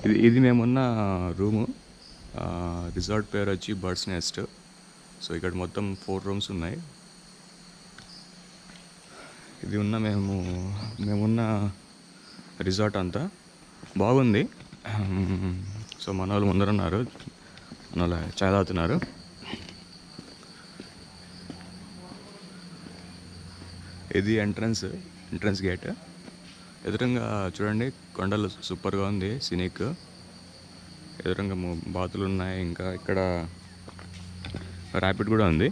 ఇది మేమున్న room. Resort పేరు వచ్చి బర్డ్స్ నెస్ట్. సో ఇక్కడ మొత్తం 4 రూమ్స్ ఉన్నాయి. ఇది మేమున్న రిసార్ట్ అంతా బాగుంది. సో మన వాళ్ళు ముందరున్నారు, మన వాళ్ళు చాయ్ తాగుతున్నారు. ఇది ఎంట్రన్స్ గేట్. ఎదురుగా చూడండి, కొండలు సూపర్గా ఉంది, సినిక్. ఎదురుగా బాతులు ఉన్నాయి. ఇంకా ఇక్కడ ర్యాపిడ్ కూడా ఉంది.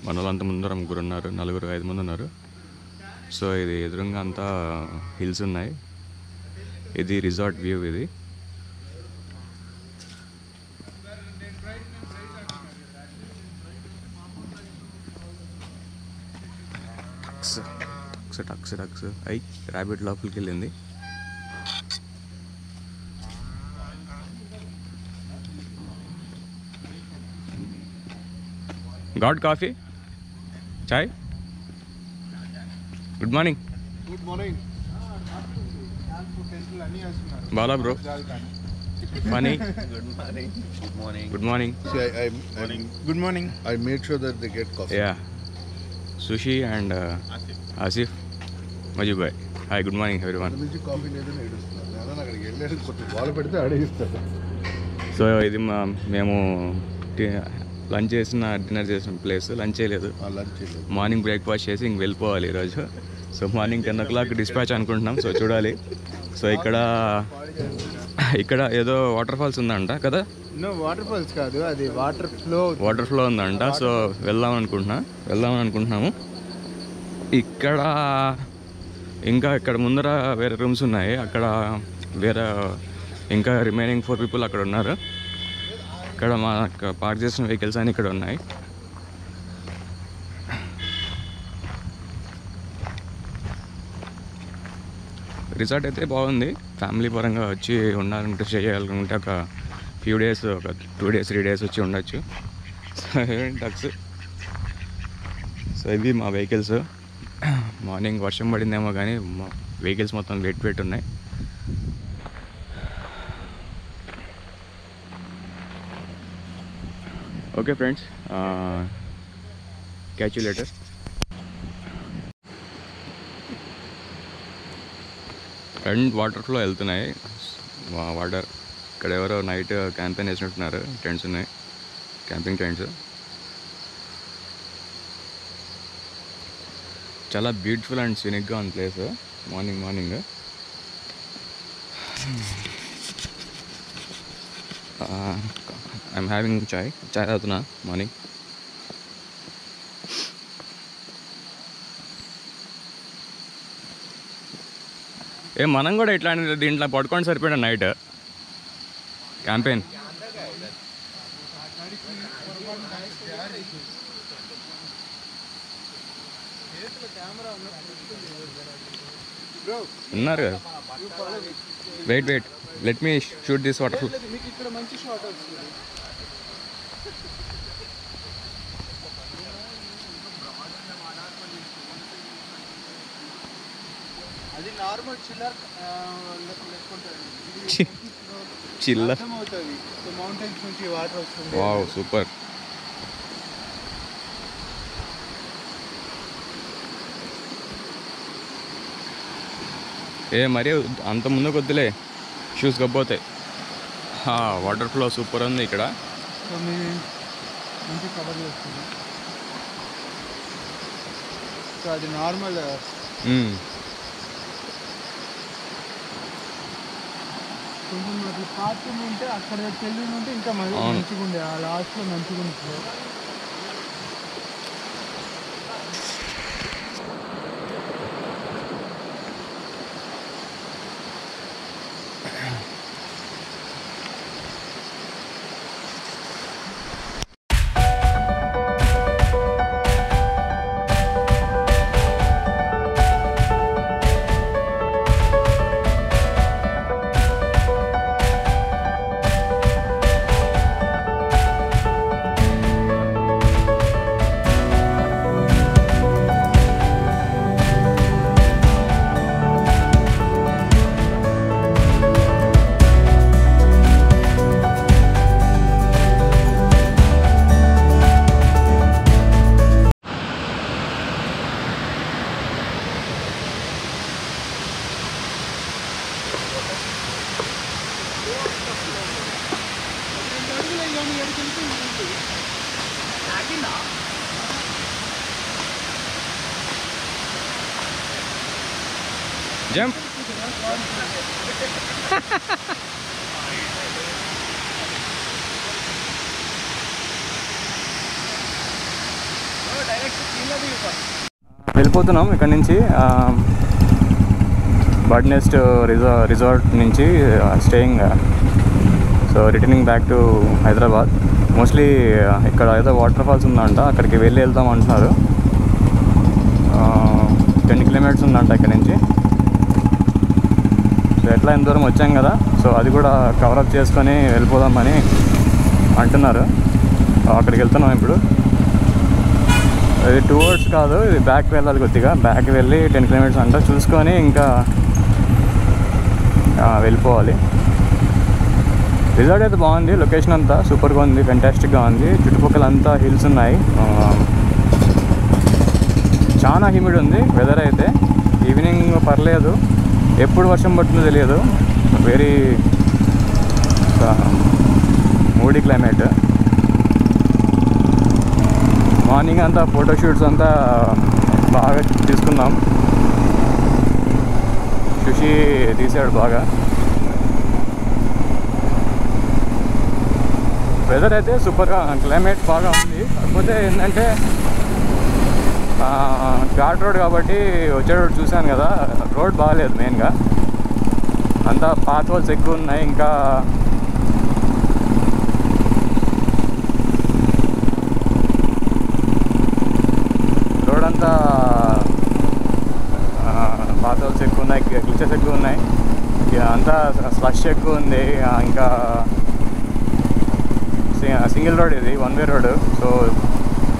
మన వాళ్ళంతా ముందర 3 ఉన్నారు, 4, 5 మంది ఉన్నారు. సో ఇది ఎదురుగా అంతా హిల్స్ ఉన్నాయి. ఇది రిసార్ట్ వ్యూ. ఇది టక్స్ అయి ర్యాబిట్ లోపలికి వెళ్ళింది. గాడ్ కాఫీ, చాయ్. Good morning. Bala bro. Funny. Good morning. See, good morning. I made sure that they get coffee. Yeah. Sushi and Asif. Majid bhai. Hi, good morning everyone. So ఇది మేము lunch చేసిన, డిన్నర్ చేసిన place. Lunch చేయలేదు, morning breakfast చేసి ఇంక వెళ్ళిపోవాలి ఈరోజు. So morning 10 o'clock dispatch అనుకుంటున్నాం. సో చూడాలి. సో ఇక్కడ ఏదో వాటర్ ఫాల్స్ ఉందంట కదా? వాటర్ ఫాల్స్ కాదు, అది వాటర్ ఫ్లో ఉందంట. సో వెళ్దాం అనుకుంటున్నాము. ఇక్కడ ముందర వేరే రూమ్స్ ఉన్నాయి. అక్కడ వేరే ఇంకా రిమైనింగ్ 4 people అక్కడ ఉన్నారు. ఇక్కడ మా పార్క్ చేసిన వెహికల్స్ అని ఇక్కడ ఉన్నాయి. రిసార్ట్ అయితే బాగుంది. ఫ్యామిలీ పరంగా వచ్చి ఉండాలంటే, చేయాలనుకుంటే ఒక ఫ్యూ డేస్, ఒక 2 days 3 days వచ్చి ఉండొచ్చు. టక్స్. సో ఇవి మా వెహికల్స్. మార్నింగ్ వర్షం పడిందేమో కానీ మా వెహికల్స్ మొత్తం వెయిట్ ఉన్నాయి. Okay friends, catch you later. And water flow వెళ్తున్నాయి. వాటర్ ఇక్కడ ఎవరో నైట్ క్యాంపెయిన్ వేసినట్టున్నారు. టెంట్స్ ఉన్నాయి, క్యాంపింగ్ టెంట్స్. చాలా బ్యూటిఫుల్ అండ్ సినిక్గా ఉంది place. Morning I'm having chai తాగుతున్నా మార్నింగ్. మనం కూడా ఇట్లాంటి దీంట్లో పడుకోండి సరిపోయాడు నైట్ క్యాంపెయిన్. ఉన్నారు కదా. Wait let me shoot this water. అది నార్మల్ చిల్లర్ అవుతుంది. మౌంటైన్స్ నుంచి వాటర్ వస్తుంది. Wow, super. మరీ అంత ముందుకు వద్దులే, షూస్ గబ్బోతాయి. వాటర్ ఫ్లో సూపర్ ఉంది ఇక్కడ. మంచి కవర్ చేస్తుంది. సో అది నార్మల్. కొంచెం అట్లా పార్కింగ్ ఉంటే అక్కడ చెల్లి ఉంటే ఇంకా మంచిగా ఉండే. ఆ లాస్ట్లో మంచిగా ఉంటుంది. జంప్. వెళ్ళిపోతున్నాం ఇక్కడ నుంచి బర్డ్ నెస్ట్ రిసార్ట్ నుంచి staying. So returning back to Hyderabad. Mostly ఇక్కడ ఏదో వాటర్ ఫాల్స్ ఉందంట, అక్కడికి వెళ్దాం అంటున్నారు. 10 కిలోమీటర్స్ ఉందంట ఇక్కడ నుంచి. సో ఎట్లా ఎంత దూరం వచ్చాం కదా, సో అది కూడా కవరప్ చేసుకొని వెళ్ళిపోదామని అంటున్నారు. అక్కడికి వెళ్తున్నాం ఇప్పుడు. ఇది 2 hours కాదు, ఇది బ్యాక్ వెళ్ళాలి, కొద్దిగా బ్యాక్ వెళ్ళి 10 కిలోమీటర్స్ అంట చూసుకొని ఇంకా వెళ్ళిపోవాలి. రిసార్ట్ అయితే బాగుంది, లొకేషన్ అంతా సూపర్గా ఉంది, ఫెంటాస్టిక్గా ఉంది. చుట్టుపక్కల అంతా హిల్స్ ఉన్నాయి. చాలా హ్యూమిడ్ ఉంది వెదర్ అయితే. ఈవినింగ్ పర్లేదు, ఎప్పుడు వర్షం పడుతుందో తెలియదు. Very moody climate. మార్నింగ్ అంతా ఫోటోషూట్స్ అంతా బాగా తీసుకున్నాం. చూసి తీసాడు బాగా. వెదర్ అయితే సూపర్గా, క్లైమేట్ బాగా ఉంది. కాకపోతే ఏంటంటే ఘాట్ రోడ్ కాబట్టి వచ్చేటప్పుడు చూశాను కదా, రోడ్ బాగాలేదు. మెయిన్గా అంతా పాత్ హోల్స్ ఎక్కువ ఉన్నాయి. ఇంకా రోడ్ అంతా పాత్ హోల్స్ ఎక్కువ ఉన్నాయి, గ్లిచెస్ ఎక్కువ ఉన్నాయి, అంతా స్లష్ ఎక్కువ ఉంది. ఇంకా సింగిల్ రోడ్, ఇది 1-way road. So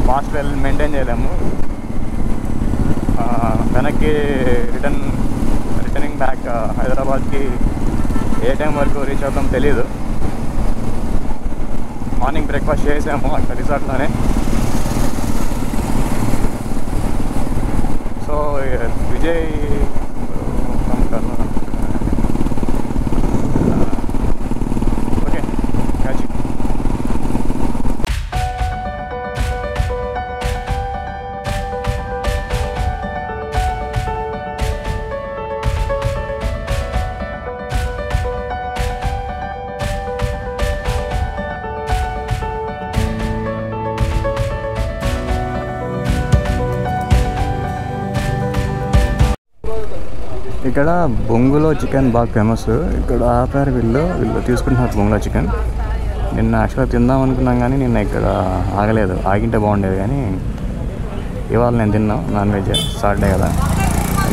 fast maintain చేయలేము. వెనక్కి రిటర్నింగ్ బ్యాక్ హైదరాబాద్కి ఏ టైం వరకు రీచ్ అవుతాం తెలీదు. మార్నింగ్ బ్రేక్ఫాస్ట్ చేసాము అక్కడ రిసార్ట్లోనే. సో విజయ్ ఓకే కాచి. ఇక్కడ బొంగులో చికెన్ బాగా ఫేమస్. ఇక్కడ ఆపారు, వీళ్ళు తీసుకుంటున్నారు బొంగులో చికెన్. నిన్న యాక్చువల్గా తిందాం అనుకున్నాం కానీ నిన్న ఇక్కడ ఆగలేదు. ఆగింటే బాగుండేది కానీ ఇవాళ నేను తిన్నాం నాన్ వెజ్. సాటర్డే కదా,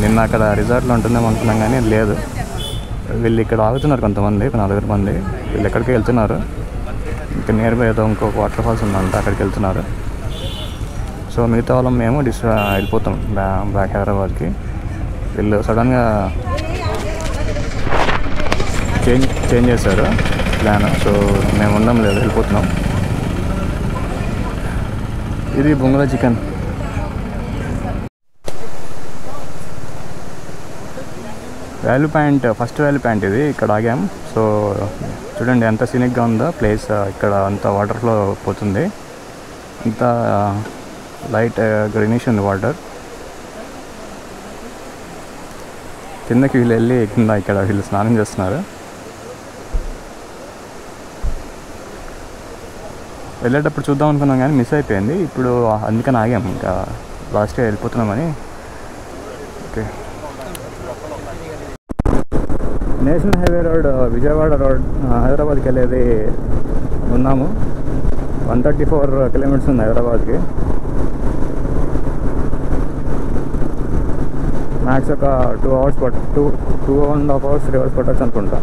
నిన్న అక్కడ రిసార్ట్లో ఉంటుందేమో అనుకున్నాం కానీ లేదు. వీళ్ళు ఇక్కడ ఆగుతున్నారు కొంతమంది, 4 మంది. వీళ్ళు ఎక్కడికి వెళ్తున్నారు. ఇంకా నియర్ బై ఏదో ఇంకొక వాటర్ ఫాల్స్ ఉందంట, అక్కడికి వెళ్తున్నారు. సో మిగతా వాళ్ళం మేము వెళ్ళిపోతాం బ్యాక్ హైదరాబాద్కి. వీళ్ళు సడన్గా చేంజ్ చేశారు ప్లాన్. సో మేము ఉండం లేదు, వెళ్ళిపోతున్నాం. ఇది బొంగుల చికెన్. ఫస్ట్ వ్యాలీ పాయింట్ ఇది. ఇక్కడ ఆగాం. సో చూడండి ఎంత సీనిక్గా ఉందో ప్లేస్. ఇక్కడ అంతా వాటర్ ఫ్లో పోతుంది, అంతా లైట్ గ్రీనిష్ ఉంది వాటర్. కిందకి వీళ్ళు వెళ్ళి కింద ఇక్కడ వీళ్ళు స్నానం చేస్తున్నారు. వెళ్ళేటప్పుడు చూద్దాం అనుకున్నాం కానీ మిస్ అయిపోయింది. ఇప్పుడు అందుకని ఆగాం, ఇంకా లాస్ట్గా వెళ్ళిపోతున్నామని. Okay, national highway road, Vijayawada road, హైదరాబాద్కి వెళ్ళేది ఉన్నాము. 134 కిలోమీటర్స్ ఉంది హైదరాబాద్కి. మ్యాక్స్ ఒక 2 hours 2.5 hours 3 hours పట్టచ్చు అనుకుంటా.